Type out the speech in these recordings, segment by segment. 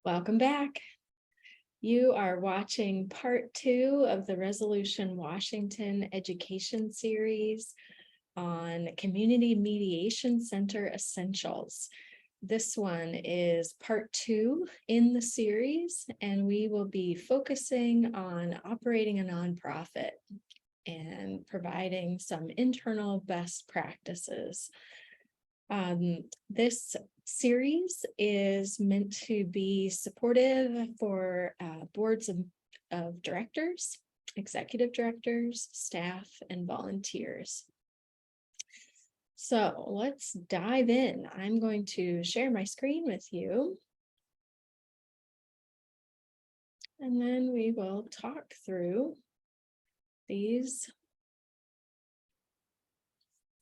Welcome back. You are watching part 2 of the Resolution Washington Education Series on Community Mediation Center Essentials. This one is part 2 in the series, and we will be focusing on operating a nonprofit and providing some internal best practices. This series is meant to be supportive for boards of directors, executive directors, staff, and volunteers. So let's dive in. I'm going to share my screen with you. And then we will talk through these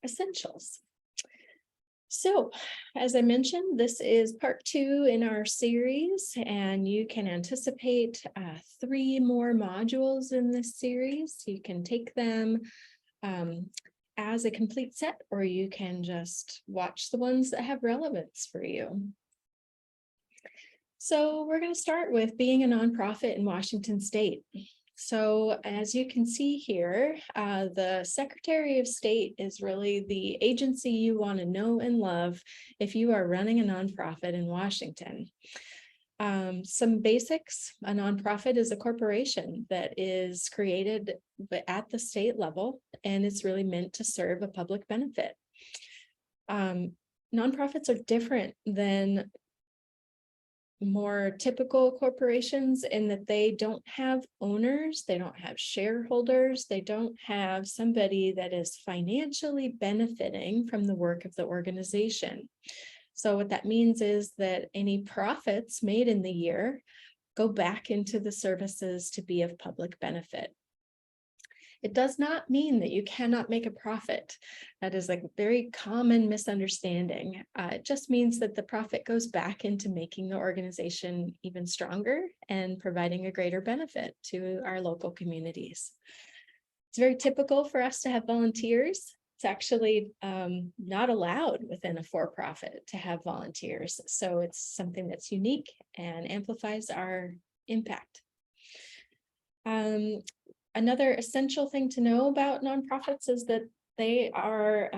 essentials. So, as I mentioned, this is part 2 in our series, and you can anticipate 3 more modules in this series. You can take them as a complete set, or you can just watch the ones that have relevance for you. So we're going to start with being a nonprofit in Washington State. So as you can see here, the Secretary of State is really the agency you want to know and love if you are running a nonprofit in Washington. Some basics: a nonprofit is a corporation that is created at the state level, and it's really meant to serve a public benefit. Nonprofits are different than more typical corporations in that they don't have owners, they don't have shareholders, they don't have somebody that is financially benefiting from the work of the organization. So what that means is that any profits made in the year go back into the services to be of public benefit. It does not mean that you cannot make a profit. That is a very common misunderstanding. It just means that the profit goes back into making the organization even stronger and providing a greater benefit to our local communities. It's very typical for us to have volunteers. It's actually not allowed within a for-profit to have volunteers. So it's something that's unique and amplifies our impact. Another essential thing to know about nonprofits is that they are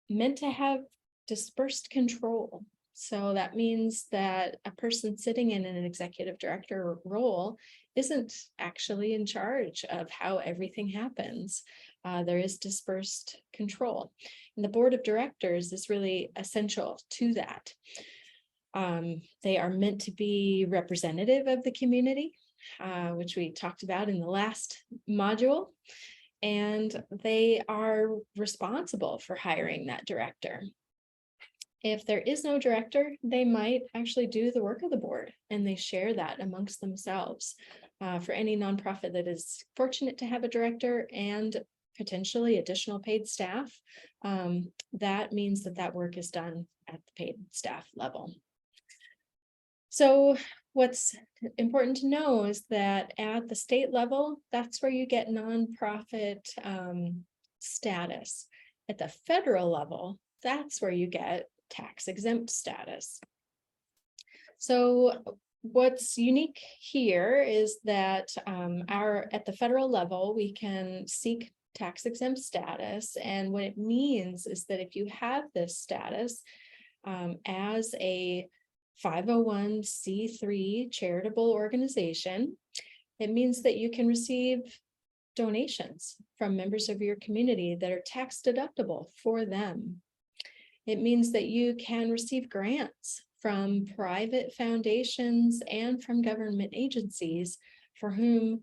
meant to have dispersed control. So that means that a person sitting in an executive director role isn't actually in charge of how everything happens. There is dispersed control. And the board of directors is really essential to that. They are meant to be representative of the community, which we talked about in the last module, and they are responsible for hiring that director. If there is no director, they might actually do the work of the board, and they share that amongst themselves. For any nonprofit that is fortunate to have a director and potentially additional paid staff, that means that that work is done at the paid staff level. So what's important to know is that at the state level, that's where you get nonprofit status. At the federal level, that's where you get tax exempt status. So what's unique here is that at the federal level, we can seek tax exempt status. And what it means is that if you have this status as a 501c3 charitable organization, it means that you can receive donations from members of your community that are tax deductible for them. It means that you can receive grants from private foundations and from government agencies for whom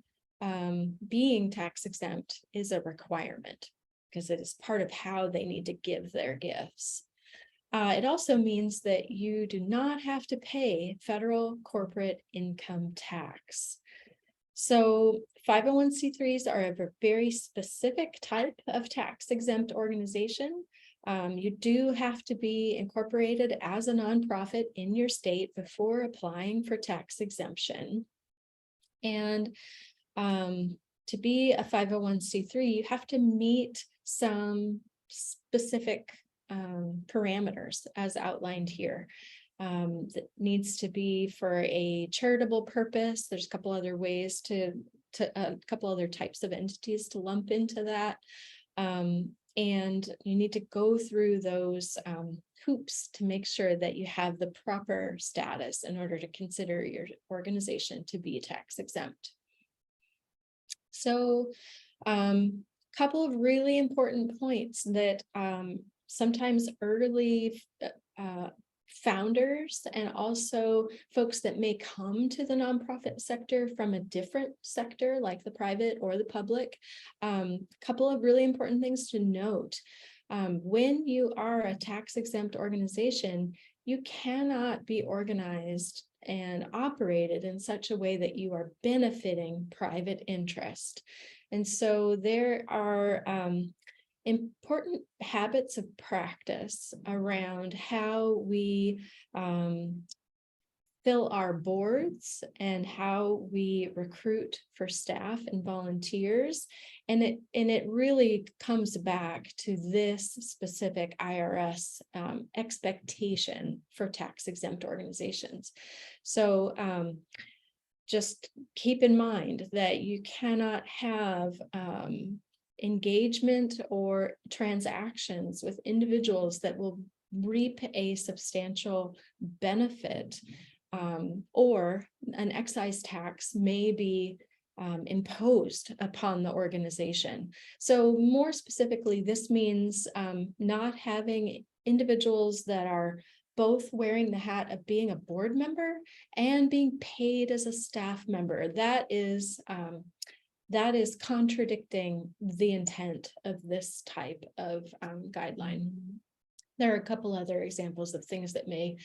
being tax exempt is a requirement, because it is part of how they need to give their gifts. It also means that you do not have to pay federal corporate income tax. So 501c3s are a very specific type of tax exempt organization. You do have to be incorporated as a nonprofit in your state before applying for tax exemption. And to be a 501c3, you have to meet some specific parameters as outlined here. that needs to be for a charitable purpose. There's a couple other ways to a couple other types of entities to lump into that. And you need to go through those hoops to make sure that you have the proper status in order to consider your organization to be tax exempt. So, couple of really important points that sometimes early founders and also folks that may come to the nonprofit sector from a different sector like the private or the public. Couple of really important things to note. When you are a tax exempt organization, you cannot be organized and operated in such a way that you are benefiting private interest. And so there are important habits of practice around how we fill our boards and how we recruit for staff and volunteers. And it really comes back to this specific IRS expectation for tax exempt organizations. So just keep in mind that you cannot have engagement or transactions with individuals that will reap a substantial benefit, or an excise tax may be imposed upon the organization. So more specifically, this means not having individuals that are both wearing the hat of being a board member and being paid as a staff member. That is contradicting the intent of this type of guideline. There are a couple other examples of things that may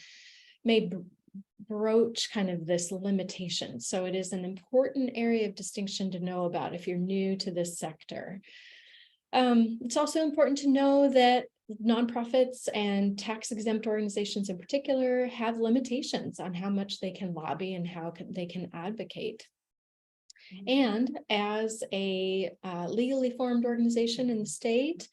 broach kind of this limitation. So it is an important area of distinction to know about if you're new to this sector. It's also important to know that nonprofits and tax exempt organizations in particular have limitations on how much they can lobby and how they can advocate. And as a legally formed organization in the state,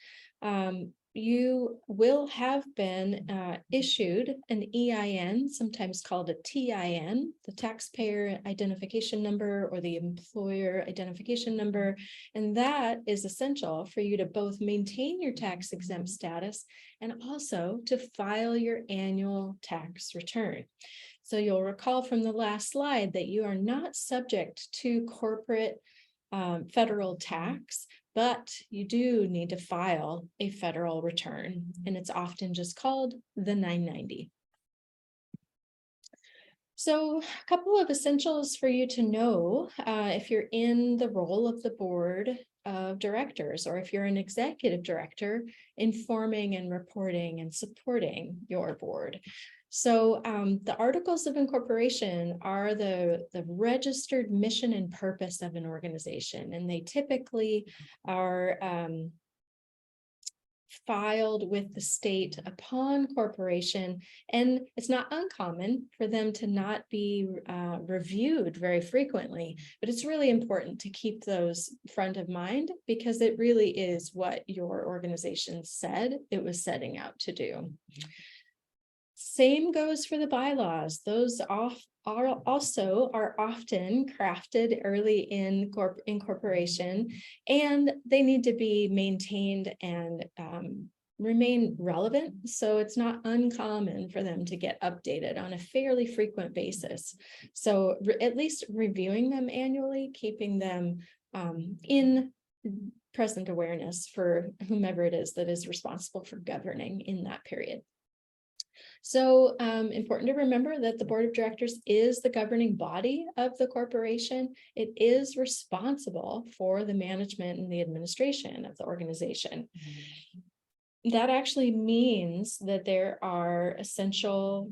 you will have been issued an EIN, sometimes called a TIN, the taxpayer identification number or the employer identification number. And that is essential for you to both maintain your tax exempt status and also to file your annual tax return. So you'll recall from the last slide that you are not subject to corporate federal tax, but you do need to file a federal return, and it's often just called the 990. So a couple of essentials for you to know if you're in the role of the board of directors, or if you're an executive director, informing and reporting and supporting your board. So the articles of incorporation are the registered mission and purpose of an organization, and they typically are filed with the state upon corporation, and it's not uncommon for them to not be reviewed very frequently, but it's really important to keep those front of mind because it really is what your organization said it was setting out to do. Same goes for the bylaws. Those are often crafted early in incorporation, and they need to be maintained and remain relevant. So it's not uncommon for them to get updated on a fairly frequent basis. So at least reviewing them annually, keeping them in present awareness for whomever it is that is responsible for governing in that period. So important to remember that the board of directors is the governing body of the corporation. It is responsible for the management and the administration of the organization. That actually means that there are essential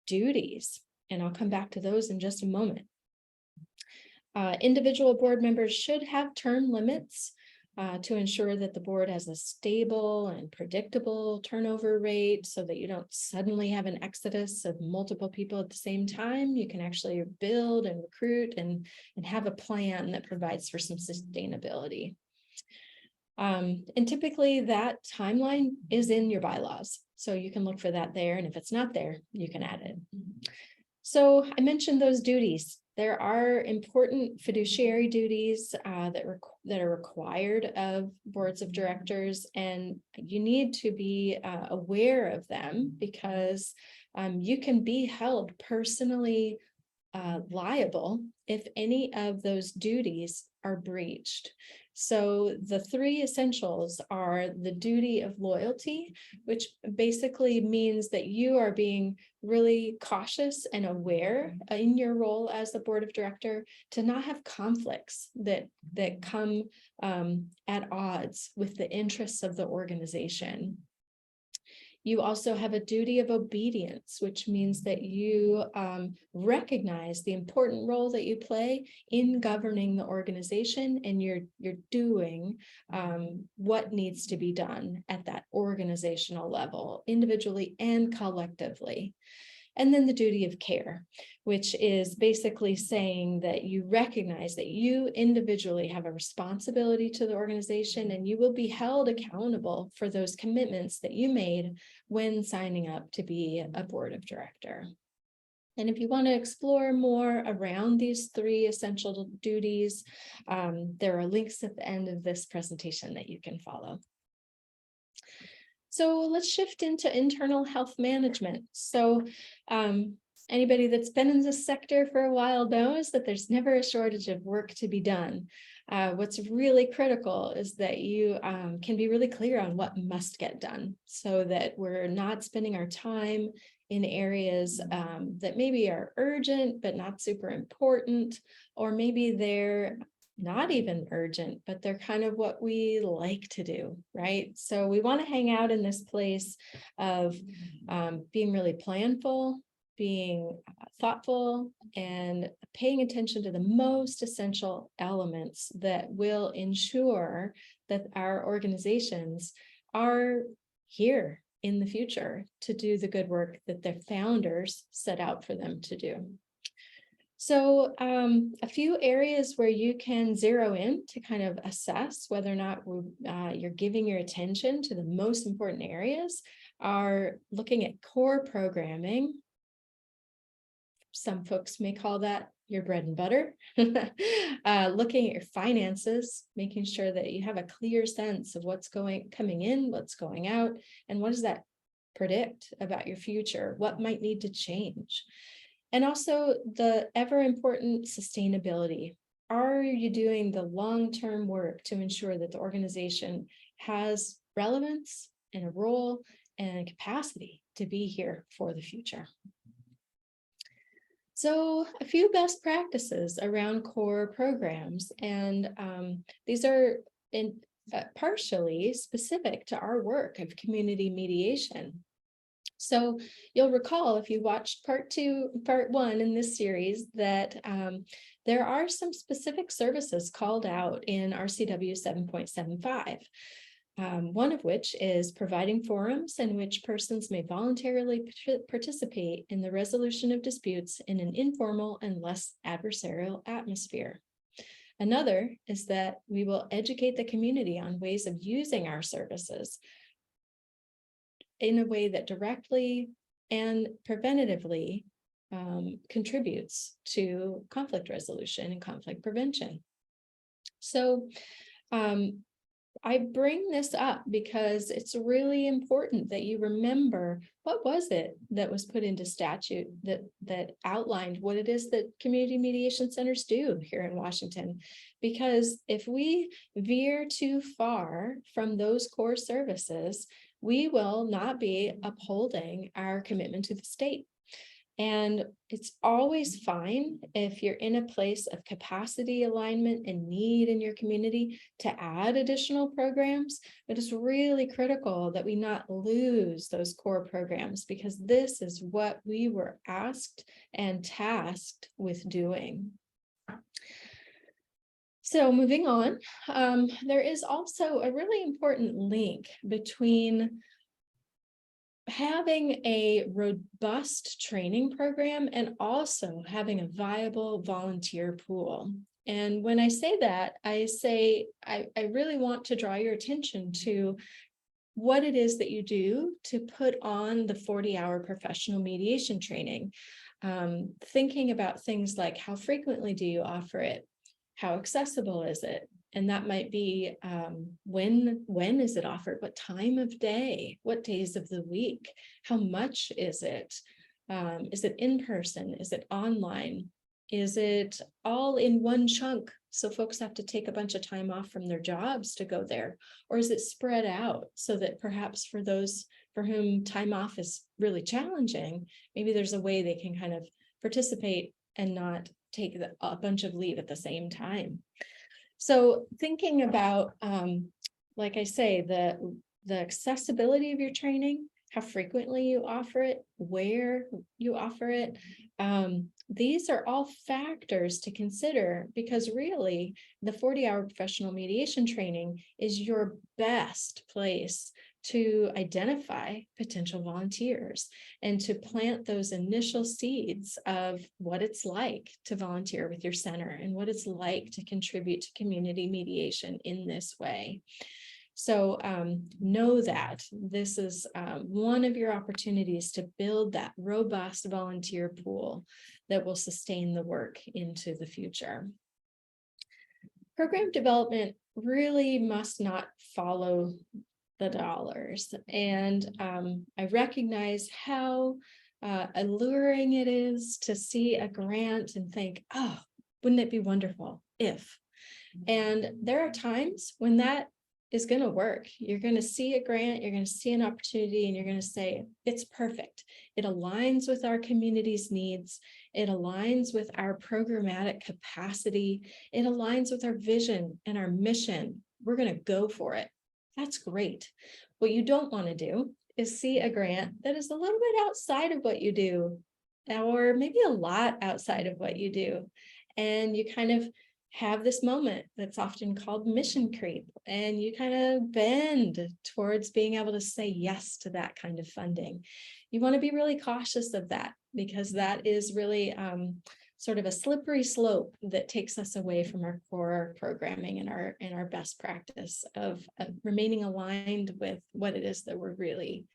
duties, and I'll come back to those in just a moment. Individual board members should have term limits to ensure that the board has a stable and predictable turnover rate so that you don't suddenly have an exodus of multiple people at the same time. You can actually build and recruit and have a plan that provides for some sustainability. And typically that timeline is in your bylaws. So you can look for that there. And if it's not there, you can add it. So I mentioned those duties. There are important fiduciary duties that are required of boards of directors, and you need to be aware of them, because you can be held personally liable if any of those duties are breached. So the three essentials are the duty of loyalty, which basically means that you are being really cautious and aware in your role as the board of director to not have conflicts that come at odds with the interests of the organization. You also have a duty of obedience, which means that you recognize the important role that you play in governing the organization, and you're doing what needs to be done at that organizational level, individually and collectively. And then the duty of care, which is basically saying that you recognize that you individually have a responsibility to the organization, and you will be held accountable for those commitments that you made when signing up to be a board of director. And if you want to explore more around these three essential duties, there are links at the end of this presentation that you can follow. So let's shift into internal health management. So anybody that's been in this sector for a while knows that there's never a shortage of work to be done. What's really critical is that you can be really clear on what must get done, so that we're not spending our time in areas that maybe are urgent but not super important, or maybe they're not even urgent, but they're kind of what we like to do, right? So we want to hang out in this place of being really planful, being thoughtful, and paying attention to the most essential elements that will ensure that our organizations are here in the future to do the good work that their founders set out for them to do. So a few areas where you can zero in to kind of assess whether or not you're giving your attention to the most important areas are looking at core programming. Some folks may call that your bread and butter. Looking at your finances, making sure that you have a clear sense of what's coming in, what's going out, and what does that predict about your future? What might need to change? And also the ever important sustainability. Are you doing the long-term work to ensure that the organization has relevance and a role and a capacity to be here for the future? So a few best practices around core programs, and these are partially specific to our work of community mediation. So you'll recall, if you watched part 1 in this series, that there are some specific services called out in RCW 7.75. One of which is providing forums in which persons may voluntarily participate in the resolution of disputes in an informal and less adversarial atmosphere. Another is that we will educate the community on ways of using our services in a way that directly and preventatively contributes to conflict resolution and conflict prevention. So I bring this up because it's really important that you remember what was it that was put into statute that outlined what it is that community mediation centers do here in Washington. Because if we veer too far from those core services, we will not be upholding our commitment to the state. And it's always fine if you're in a place of capacity alignment and need in your community to add additional programs, but it's really critical that we not lose those core programs, because this is what we were asked and tasked with doing. So moving on, there is also a really important link between having a robust training program and also having a viable volunteer pool. And when I say that, I say I really want to draw your attention to what it is that you do to put on the 40-hour professional mediation training. Thinking about things like, how frequently do you offer it? How accessible is it? And that might be when is it offered? What time of day? What days of the week? How much is it? Is it in person? Is it online? Is it all in one chunk? So folks have to take a bunch of time off from their jobs to go there? Or is it spread out so that perhaps for those for whom time off is really challenging, maybe there's a way they can kind of participate and not take a bunch of leave at the same time? So thinking about, like I say, the accessibility of your training, how frequently you offer it, where you offer it. These are all factors to consider, because really the 40-hour professional mediation training is your best place to identify potential volunteers and to plant those initial seeds of what it's like to volunteer with your center and what it's like to contribute to community mediation in this way. So know that this is one of your opportunities to build that robust volunteer pool that will sustain the work into the future. Program development really must not follow the dollars. And I recognize how alluring it is to see a grant and think, oh, wouldn't it be wonderful if? And there are times when that is going to work. You're going to see a grant, you're going to see an opportunity, and you're going to say, it's perfect. It aligns with our community's needs. It aligns with our programmatic capacity. It aligns with our vision and our mission. We're going to go for it. That's great. What you don't want to do is see a grant that is a little bit outside of what you do, or maybe a lot outside of what you do. And you kind of have this moment that's often called mission creep, and you kind of bend towards being able to say yes to that kind of funding. You want to be really cautious of that, because that is really sort of a slippery slope that takes us away from our core programming and our best practice of remaining aligned with what it is that we're really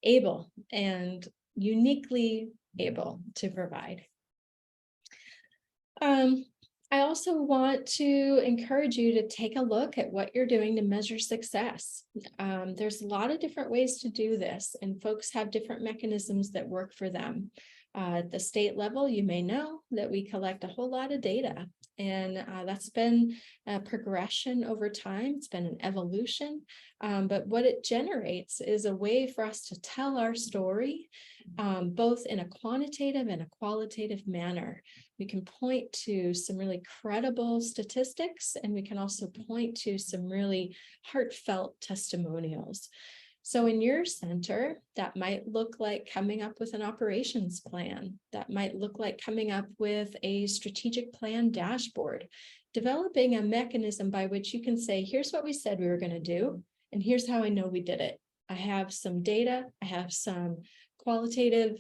able and uniquely able to provide. I also want to encourage you to take a look at what you're doing to measure success. There's a lot of different ways to do this, and folks have different mechanisms that work for them. At the state level, you may know that we collect a whole lot of data, and that's been a progression over time. It's been an evolution, but what it generates is a way for us to tell our story, both in a quantitative and a qualitative manner. We can point to some really credible statistics, and we can also point to some really heartfelt testimonials. So in your center, that might look like coming up with an operations plan. That might look like coming up with a strategic plan dashboard, developing a mechanism by which you can say, here's what we said we were going to do, and here's how I know we did it. I have some data, I have some qualitative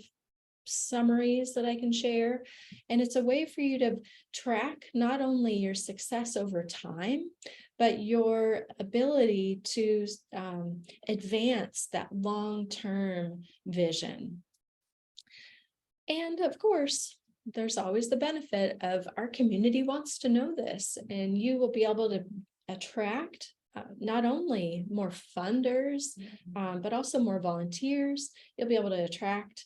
summaries that I can share. And it's a way for you to track not only your success over time, but your ability to advance that long-term vision. And of course, there's always the benefit of our community wants to know this, and you will be able to attract not only more funders, but also more volunteers. You'll be able to attract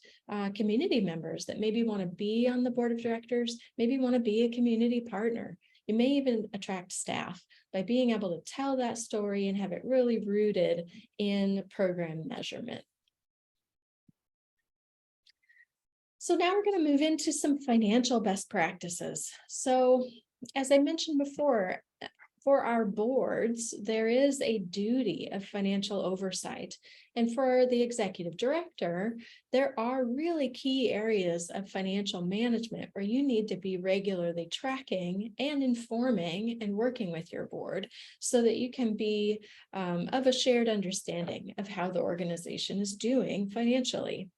community members that maybe want to be on the board of directors, maybe want to be a community partner. You may even attract staff by being able to tell that story and have it really rooted in program measurement. So now we're going to move into some financial best practices. So as I mentioned before, for our boards, there is a duty of financial oversight. And for the executive director, there are really key areas of financial management where you need to be regularly tracking and informing and working with your board so that you can be of a shared understanding of how the organization is doing financially.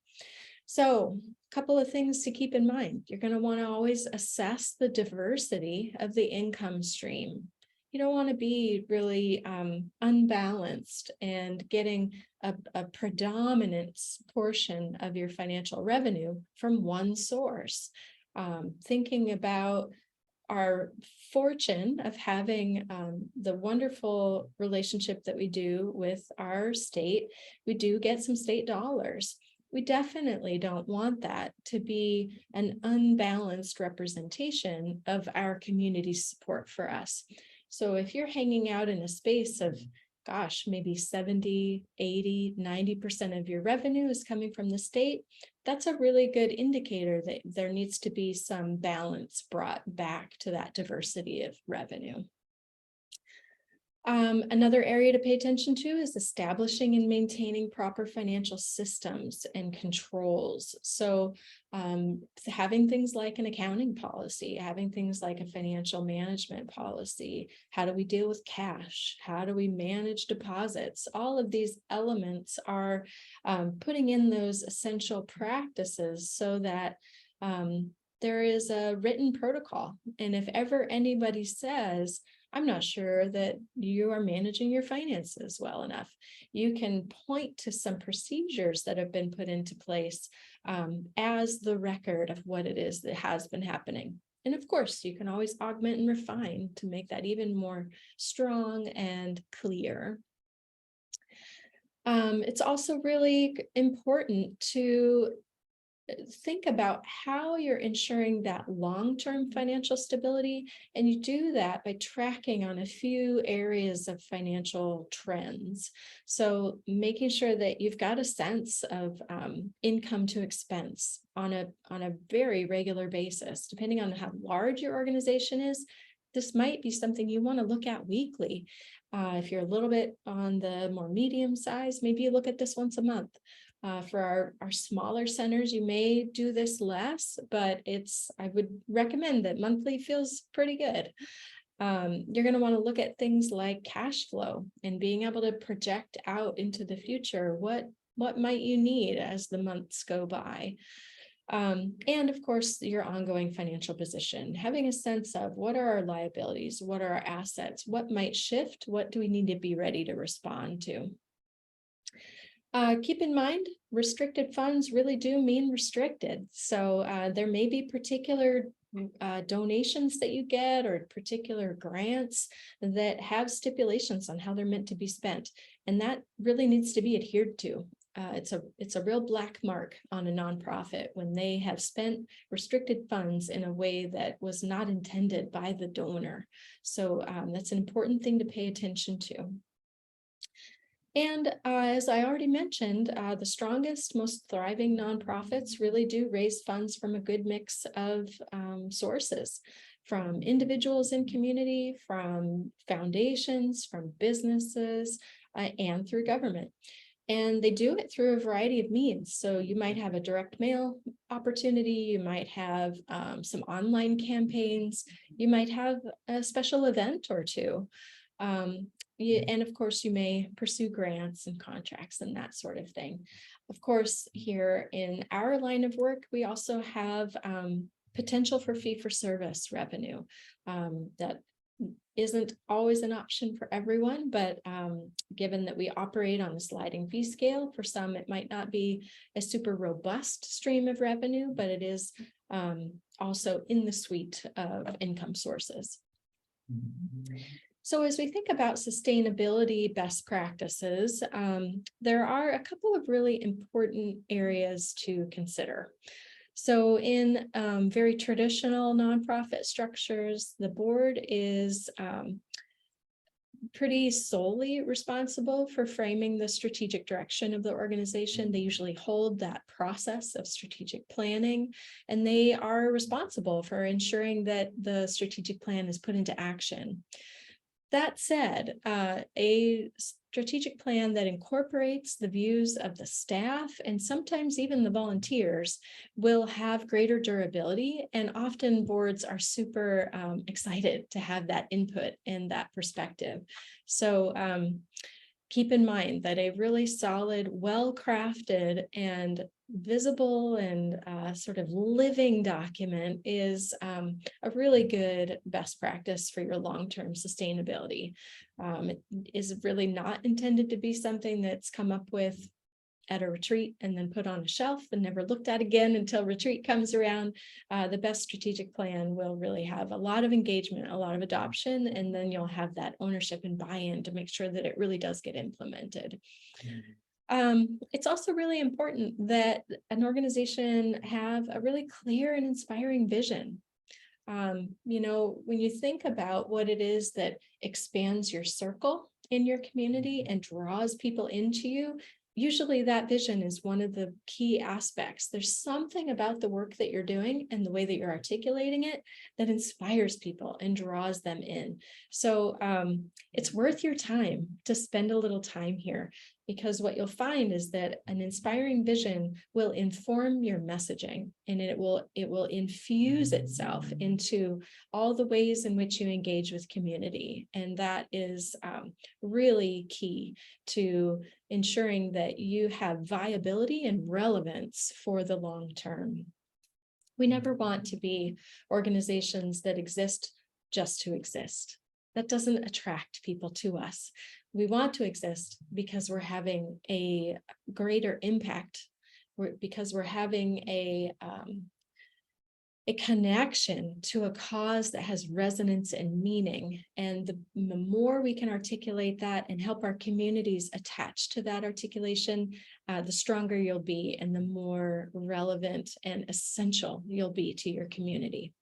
So a couple of things to keep in mind. You're going to want to always assess the diversity of the income stream. You don't want to be really unbalanced and getting a predominant portion of your financial revenue from one source. Thinking about our fortune of having the wonderful relationship that we do with our state, we do get some state dollars. We definitely don't want that to be an unbalanced representation of our community's support for us. So if you're hanging out in a space of, gosh, maybe 70, 80, 90% of your revenue is coming from the state, that's a really good indicator that there needs to be some balance brought back to that diversity of revenue. Another area to pay attention to is establishing and maintaining proper financial systems and controls. So having things like an accounting policy, having things like a financial management policy, how do we deal with cash? How do we manage deposits? All of these elements are putting in those essential practices so that there is a written protocol. And if ever anybody says, I'm not sure that you are managing your finances well enough, you can point to some procedures that have been put into place as the record of what it is that has been happening. And of course, you can always augment and refine to make that even more strong and clear. It's also really important to think about how you're ensuring that long-term financial stability, and you do that by tracking on a few areas of financial trends. So making sure that you've got a sense of income to expense on a very regular basis. Depending on how large your organization is, this might be something you want to look at weekly. If you're a little bit on the more medium size, maybe you look at this once a month. For our smaller centers, you may do this less, but I would recommend that monthly feels pretty good. You're going to want to look at things like cash flow and being able to project out into the future. What might you need as the months go by? And of course, your ongoing financial position, having a sense of what are our liabilities, what are our assets, what might shift, what do we need to be ready to respond to? Keep in mind, restricted funds really do mean restricted. So there may be particular donations that you get or particular grants that have stipulations on how they're meant to be spent. And that really needs to be adhered to. It's a real black mark on a nonprofit when they have spent restricted funds in a way that was not intended by the donor. So that's an important thing to pay attention to. And as I already mentioned, the strongest, most thriving nonprofits really do raise funds from a good mix of sources, from individuals in community, from foundations, from businesses, and through government. And they do it through a variety of means. So you might have a direct mail opportunity, you might have some online campaigns, you might have a special event or two. And of course, you may pursue grants and contracts and that sort of thing. Of course, here in our line of work, we also have potential for fee-for-service revenue that isn't always an option for everyone, but given that we operate on a sliding fee scale, for some it might not be a super robust stream of revenue, but it is also in the suite of income sources. So as we think about sustainability best practices, there are a couple of really important areas to consider. So in very traditional nonprofit structures, the board is pretty solely responsible for framing the strategic direction of the organization. They usually hold that process of strategic planning, and they are responsible for ensuring that the strategic plan is put into action. That said, a strategic plan that incorporates the views of the staff and sometimes even the volunteers will have greater durability, and often boards are super excited to have that input and that perspective. So keep in mind that a really solid, well-crafted and visible and sort of living document is a really good best practice for your long-term sustainability. It is really not intended to be something that's come up with at a retreat and then put on a shelf and never looked at again until retreat comes around. The best strategic plan will really have a lot of engagement, a lot of adoption, and then you'll have that ownership and buy-in to make sure that it really does get implemented. It's also really important that an organization have a really clear and inspiring vision. You know, when you think about what it is that expands your circle in your community and draws people into you, usually that vision is one of the key aspects. There's something about the work that you're doing and the way that you're articulating it that inspires people and draws them in. So it's worth your time to spend a little time here, because what you'll find is that an inspiring vision will inform your messaging, and it will infuse itself into all the ways in which you engage with community. And that is really key to ensuring that you have viability and relevance for the long term. We never want to be organizations that exist just to exist. That doesn't attract people to us. We want to exist because we're having a greater impact, because we're having a connection to a cause that has resonance and meaning. And the more we can articulate that and help our communities attach to that articulation, the stronger you'll be and the more relevant and essential you'll be to your community.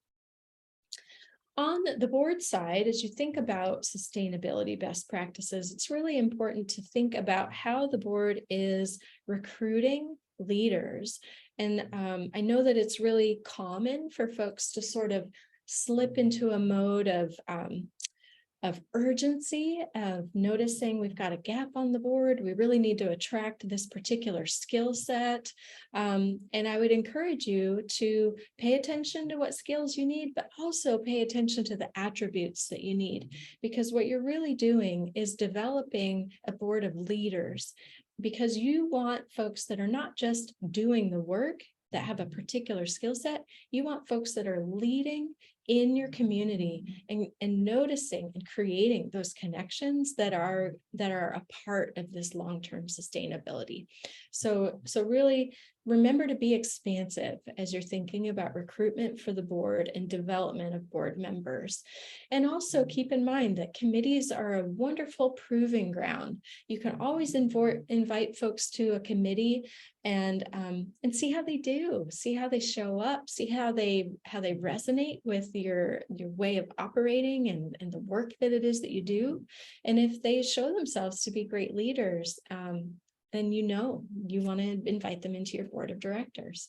On the board side, as you think about sustainability best practices, it's really important to think about how the board is recruiting leaders. And I know that it's really common for folks to sort of slip into a mode of urgency, of noticing we've got a gap on the board. We really need to attract this particular skill set. And I would encourage you to pay attention to what skills you need, but also pay attention to the attributes that you need, because what you're really doing is developing a board of leaders, because you want folks that are not just doing the work, that have a particular skill set. You want folks that are leading in your community and noticing and creating those connections that are a part of this long-term sustainability. So really remember to be expansive as you're thinking about recruitment for the board and development of board members. And also keep in mind that committees are a wonderful proving ground. You can always invite folks to a committee and see how they do, see how they show up, see how they resonate with your way of operating and the work that it is that you do. And if they show themselves to be great leaders, then you want to invite them into your board of directors.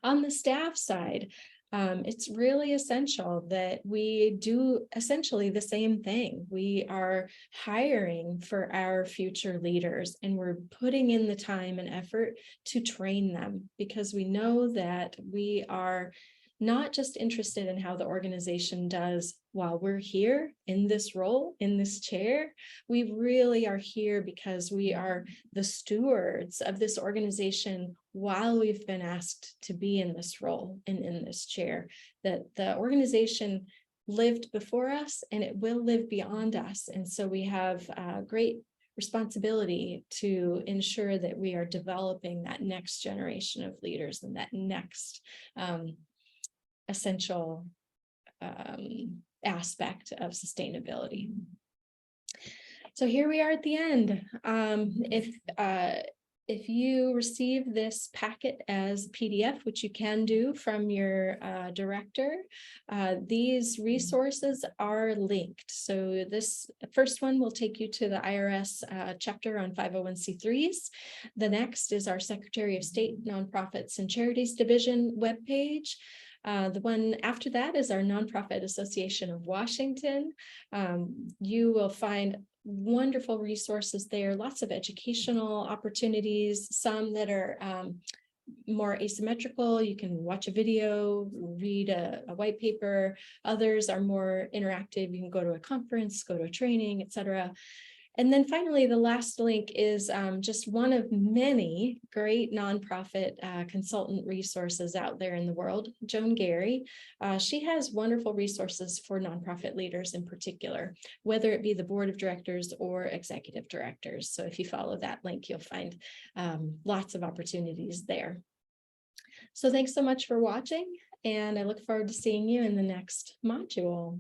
On the staff side, it's really essential that we do essentially the same thing. We are hiring for our future leaders, and we're putting in the time and effort to train them, because we know that we are not just interested in how the organization does while we're here in this role, in this chair. We really are here because we are the stewards of this organization while we've been asked to be in this role and in this chair. That the organization lived before us and it will live beyond us. And so we have great responsibility to ensure that we are developing that next generation of leaders and that next essential aspect of sustainability. So here we are at the end. If you receive this packet as PDF, which you can do from your director, these resources are linked. So this first one will take you to the IRS chapter on 501c3s. The next is our Secretary of State Nonprofits and Charities Division webpage. The one after that is our Nonprofit Association of Washington. You will find wonderful resources there, lots of educational opportunities, some that are more asymmetrical. You can watch a video, read a white paper. Others are more interactive. You can go to a conference, go to a training, etc. And then finally, the last link is just one of many great nonprofit consultant resources out there in the world. Joan Gary, she has wonderful resources for nonprofit leaders in particular, whether it be the board of directors or executive directors. So if you follow that link, you'll find lots of opportunities there. So thanks so much for watching, and I look forward to seeing you in the next module.